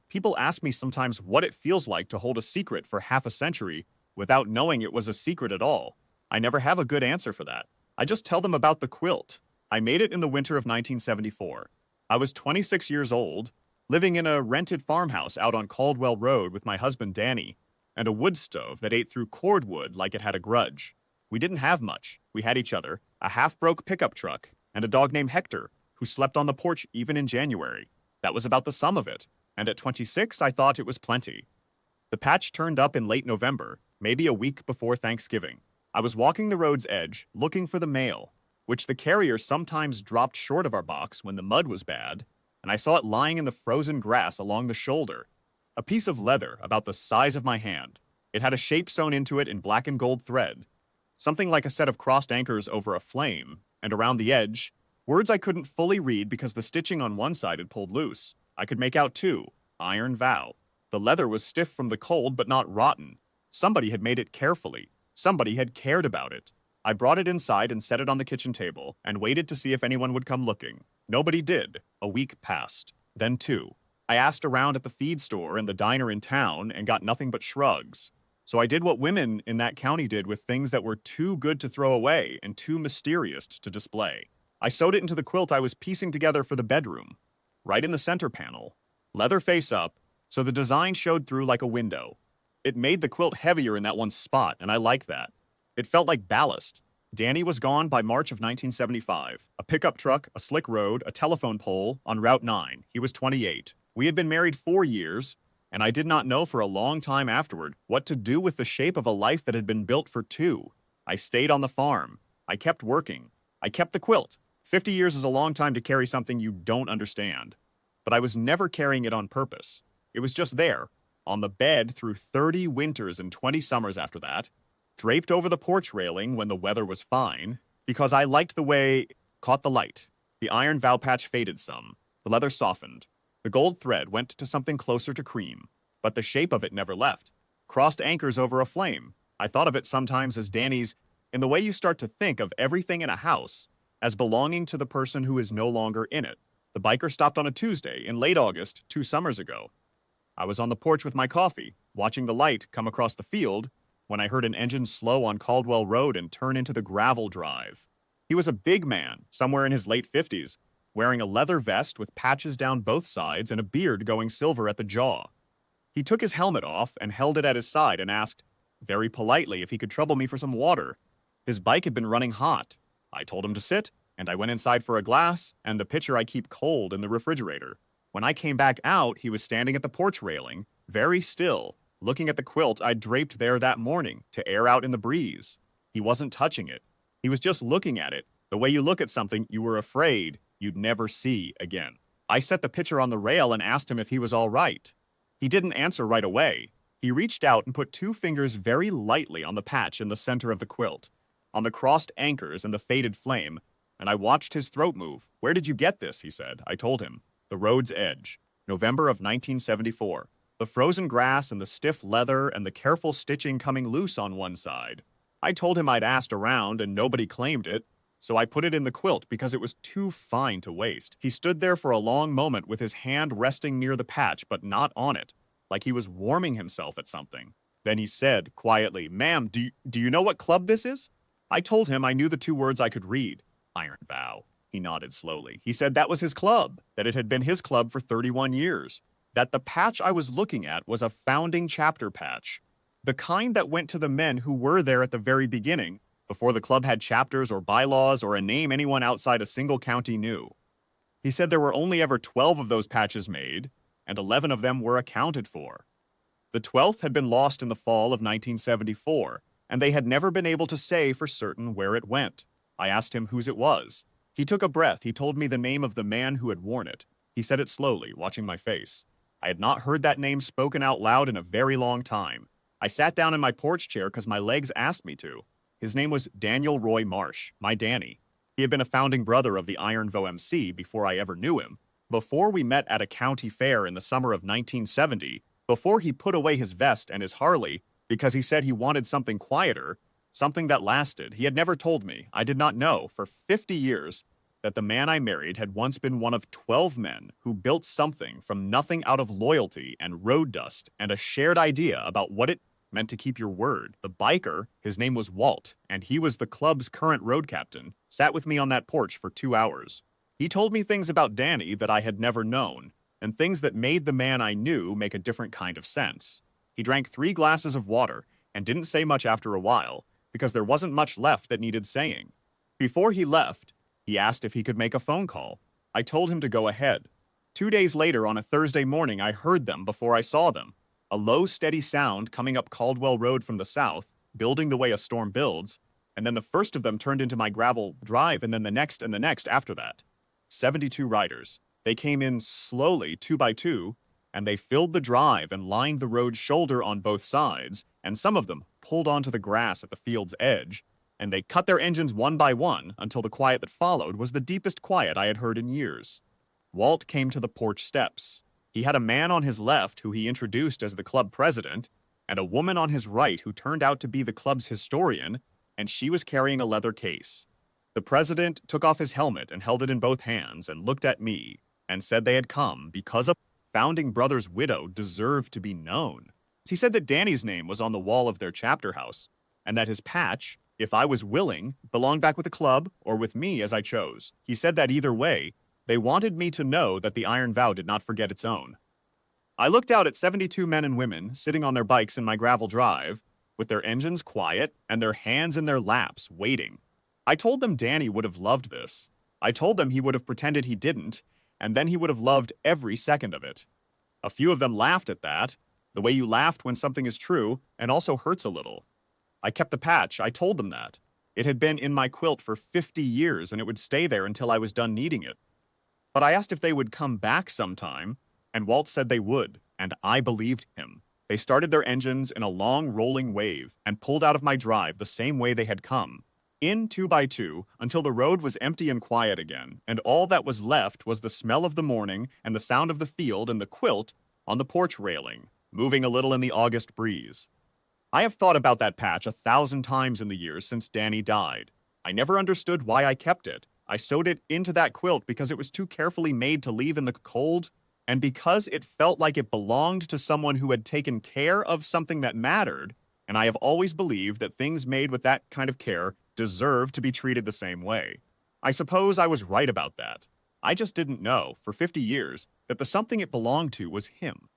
People ask me sometimes what it feels like to hold a secret for half a century without knowing it was a secret at all. I never have a good answer for that. I just tell them about the quilt. I made it in the winter of 1974. I was 26 years old, living in a rented farmhouse out on Caldwell Road with my husband Danny, and a wood stove that ate through cordwood like it had a grudge. We didn't have much. We had each other, a half-broke pickup truck, and a dog named Hector, who slept on the porch even in January. That was about the sum of it, and at 26 I thought it was plenty. The patch turned up in late November, maybe a week before Thanksgiving. I was walking the road's edge, looking for the mail, which the carrier sometimes dropped short of our box when the mud was bad, and I saw it lying in the frozen grass along the shoulder. A piece of leather about the size of my hand. It had a shape sewn into it in black and gold thread, something like a set of crossed anchors over a flame, and around the edge, words I couldn't fully read because the stitching on one side had pulled loose. I could make out two, iron vow. The leather was stiff from the cold but not rotten. Somebody had made it carefully. Somebody had cared about it. I brought it inside and set it on the kitchen table and waited to see if anyone would come looking. Nobody did. A week passed. Then two. I asked around at the feed store and the diner in town and got nothing but shrugs. So I did what women in that county did with things that were too good to throw away and too mysterious to display. I sewed it into the quilt I was piecing together for the bedroom, right in the center panel, leather face up, so the design showed through like a window. It made the quilt heavier in that one spot, and I liked that. It felt like ballast. Danny was gone by March of 1975. A pickup truck, a slick road, a telephone pole on Route 9. He was 28. We had been married 4 years, and I did not know for a long time afterward what to do with the shape of a life that had been built for two. I stayed on the farm. I kept working. I kept the quilt. 50 years is a long time to carry something you don't understand. But I was never carrying it on purpose. It was just there, on the bed through 30 winters and 20 summers after that, draped over the porch railing when the weather was fine, because I liked the way it caught the light. The iron vow patch faded some. The leather softened. The gold thread went to something closer to cream, but the shape of it never left. Crossed anchors over a flame. I thought of it sometimes as Danny's, in the way you start to think of everything in a house as belonging to the person who is no longer in it. The biker stopped on a Tuesday in late August 2 summers ago. I was on the porch with my coffee, watching the light come across the field, when I heard an engine slow on Caldwell Road and turn into the gravel drive. He was a big man, somewhere in his late 50s, wearing a leather vest with patches down both sides and a beard going silver at the jaw. He took his helmet off and held it at his side and asked, very politely, if he could trouble me for some water. His bike had been running hot. I told him to sit, and I went inside for a glass and the pitcher I keep cold in the refrigerator. When I came back out, he was standing at the porch railing, very still, looking at the quilt I'd draped there that morning to air out in the breeze. He wasn't touching it. He was just looking at it, the way you look at something you were afraid you'd never see again. I set the pitcher on the rail and asked him if he was all right. He didn't answer right away. He reached out and put 2 fingers very lightly on the patch in the center of the quilt, on the crossed anchors and the faded flame, and I watched his throat move. Where did you get this? He said. I told him. The road's edge. November of 1974. The frozen grass and the stiff leather and the careful stitching coming loose on one side. I told him I'd asked around and nobody claimed it, so I put it in the quilt because it was too fine to waste. He stood there for a long moment with his hand resting near the patch but not on it, like he was warming himself at something. Then he said quietly, "Ma'am, do you know what club this is?" I told him I knew the 2 words I could read. Iron vow. He nodded slowly. He said that was his club, that it had been his club for 31 years, that the patch I was looking at was a founding chapter patch, the kind that went to the men who were there at the very beginning, before the club had chapters or bylaws or a name anyone outside a single county knew. He said there were only ever 12 of those patches made, and 11 of them were accounted for. The 12th had been lost in the fall of 1974, and they had never been able to say for certain where it went. I asked him whose it was. He took a breath. He told me the name of the man who had worn it. He said it slowly, watching my face. I had not heard that name spoken out loud in a very long time. I sat down in my porch chair because my legs asked me to. His name was Daniel Roy Marsh, my Danny. He had been a founding brother of the Iron Vow MC before I ever knew him. Before we met at a county fair in the summer of 1970, before he put away his vest and his Harley because he said he wanted something quieter, something that lasted, he had never told me, I did not know, for 50 years, that the man I married had once been one of 12 men who built something from nothing out of loyalty and road dust and a shared idea about what it meant to keep your word. The biker, his name was Walt, and he was the club's current road captain, sat with me on that porch for 2 hours. He told me things about Danny that I had never known, and things that made the man I knew make a different kind of sense. He drank 3 glasses of water and didn't say much after a while, because there wasn't much left that needed saying. Before he left, he asked if he could make a phone call. I told him to go ahead. 2 days later, on a Thursday morning, I heard them before I saw them. A low, steady sound coming up Caldwell Road from the south, building the way a storm builds, and then the first of them turned into my gravel drive, and then the next and the next after that. 72 riders. They came in slowly, 2 by 2, and they filled the drive and lined the road's shoulder on both sides, and some of them pulled onto the grass at the field's edge, and they cut their engines one by one until the quiet that followed was the deepest quiet I had heard in years. Walt came to the porch steps. He had a man on his left who he introduced as the club president, and a woman on his right who turned out to be the club's historian, and she was carrying a leather case. The president took off his helmet and held it in both hands and looked at me and said they had come because a founding brother's widow deserved to be known. He said that Danny's name was on the wall of their chapter house, and that his patch, if I was willing, belonged back with the club or with me as I chose. He said that either way, they wanted me to know that the Iron Vow did not forget its own. I looked out at 72 men and women sitting on their bikes in my gravel drive, with their engines quiet and their hands in their laps, waiting. I told them Danny would have loved this. I told them he would have pretended he didn't, and then he would have loved every second of it. A few of them laughed at that, the way you laughed when something is true and also hurts a little. I kept the patch. I told them that. It had been in my quilt for 50 years and it would stay there until I was done needing it. But I asked if they would come back sometime, and Walt said they would, and I believed him. They started their engines in a long rolling wave and pulled out of my drive the same way they had come, in 2 by 2, until the road was empty and quiet again, and all that was left was the smell of the morning and the sound of the field and the quilt on the porch railing, moving a little in the August breeze. I have thought about that patch 1,000 times in the years since Danny died. I never understood why I kept it. I sewed it into that quilt because it was too carefully made to leave in the cold, and because it felt like it belonged to someone who had taken care of something that mattered, and I have always believed that things made with that kind of care deserve to be treated the same way. I suppose I was right about that. I just didn't know, for 50 years, that the something it belonged to was him.